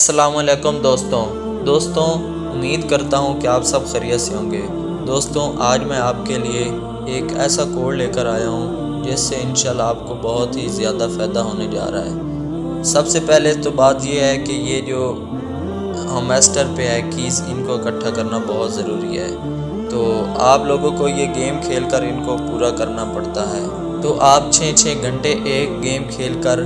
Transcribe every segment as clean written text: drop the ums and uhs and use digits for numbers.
अस्सलामुअलैकुम दोस्तों, उम्मीद करता हूँ कि आप सब खैरियत से होंगे। दोस्तों, आज मैं आपके लिए एक ऐसा कोड लेकर आया हूँ जिससे इंशाल्लाह आपको बहुत ही ज़्यादा फ़ायदा होने जा रहा है। सबसे पहले तो बात यह है कि ये जो होममेस्टर पे है कीज़, इनको इकट्ठा करना बहुत ज़रूरी है। तो आप लोगों को ये गेम खेलकर इनको पूरा करना पड़ता है। तो आप 6-6 घंटे एक गेम खेलकर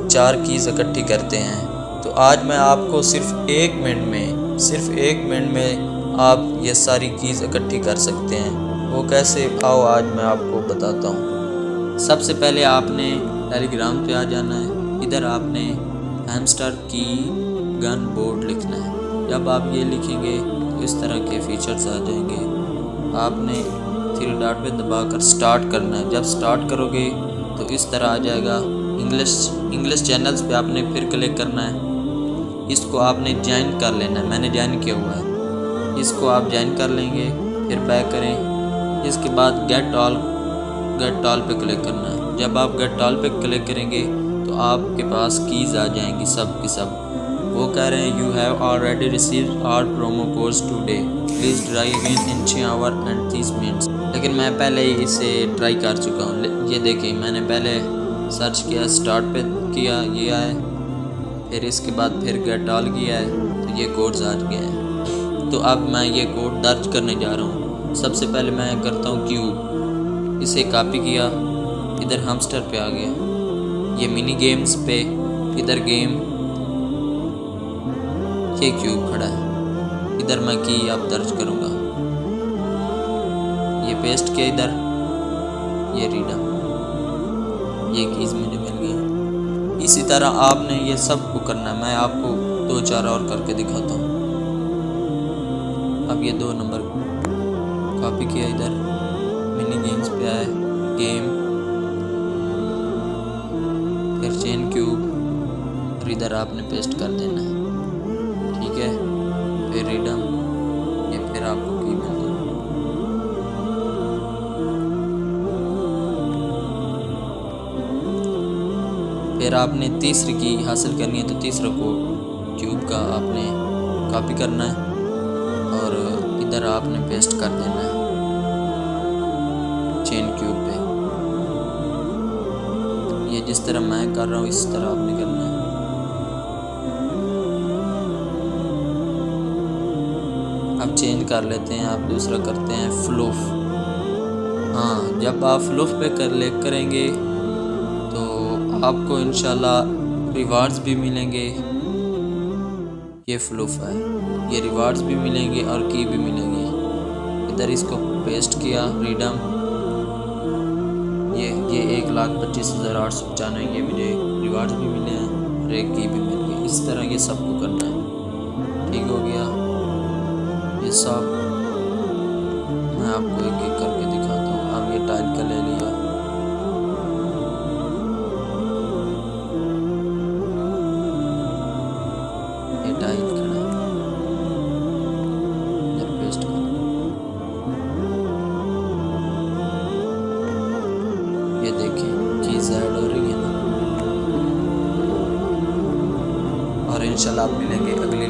4 कीज़ इकट्ठी करते हैं। तो आज मैं आपको सिर्फ एक मिनट में आप ये सारी कीज़ इकट्ठी कर सकते हैं। वो कैसे, आओ आज मैं आपको बताता हूँ। सबसे पहले आपने टेलीग्राम पे आ जाना है। इधर आपने हैमस्टर की गन बोर्ड लिखना है। जब आप ये लिखेंगे तो इस तरह के फीचर्स आ जाएंगे। आपने 3 डॉट पे दबाकर स्टार्ट करना है। जब स्टार्ट करोगे तो इस तरह आ जाएगा। इंग्लिश चैनल्स पे आपने फिर क्लिक करना है। इसको आपने ज्वाइन कर लेना है। मैंने ज्वाइन किया हुआ है। इसको आप ज्वाइन कर लेंगे, फिर बैक करें। इसके बाद गेट ऑल पे क्लिक करना है। जब आप गेट ऑल पे क्लिक करेंगे तो आपके पास कीज़ आ जाएंगी सब की सब। वो कह रहे हैं you have already received our promo codes today, please try again in 6 hour and 30 minutes. लेकिन मैं पहले ही इसे ट्राई कर चुका हूँ। ये देखिए, मैंने पहले सर्च किया, स्टार्ट पे किया, ये आया, फिर इसके बाद फिर गेट ऑल किया है तो ये कोड्स आ गए हैं। तो अब मैं ये कोड दर्ज करने जा रहा हूँ। सबसे पहले मैं करता हूँ क्यूब, इसे कॉपी किया, इधर हैमस्टर पे आ गया, ये मिनी गेम्स पे, इधर गेम, ये क्यूब खड़ा है। इधर मैं की अब दर्ज करूँगा, ये पेस्ट किया, इधर ये रीडम, ये कीज़ मुझे मिल गई। इसी तरह आपने ये सब को करना है। मैं आपको 2-4 और करके दिखाता हूँ। अब ये 2 नंबर कॉपी किया, इधर मिनी गेम्स पे आए, गेम, फिर चेन क्यूब, और इधर आपने पेस्ट कर देना है, ठीक है। फिर रिडम, ये फिर आपको की मिल जाए। फिर आपने तीसरी की हासिल करनी है तो तीसरा को क्यूब का आपने कॉपी करना है और इधर आपने पेस्ट कर देना है चेन क्यूब पे। ये जिस तरह मैं कर रहा हूँ इस तरह आपने करना है। अब चेंज कर लेते हैं, आप दूसरा करते हैं फ्लूफ। हाँ, जब आप फ्लूफ पे क्लिक करेंगे तो आपको इंशाल्लाह रिवार्ड्स भी मिलेंगे। ये फ्लूफ है, ये रिवार्ड्स भी मिलेंगे और की भी मिलेंगे। इधर इसको पेस्ट किया, रीडम, ये 1,25,895, ये मुझे रिवार्ड्स भी मिले हैं और एक की भी मिल गई। इस तरह ये सबको करना है, ठीक हो गया। ये सब मैं आपको एक एक करके दिखाता हूँ। अब ये टाइल का ले लिया, टाइल खड़ा है, इधर पेस्ट कर। ये देखें चीज़ ऐड हो रही है ना। और इंशाल्लाह आप मिलेंगे अगली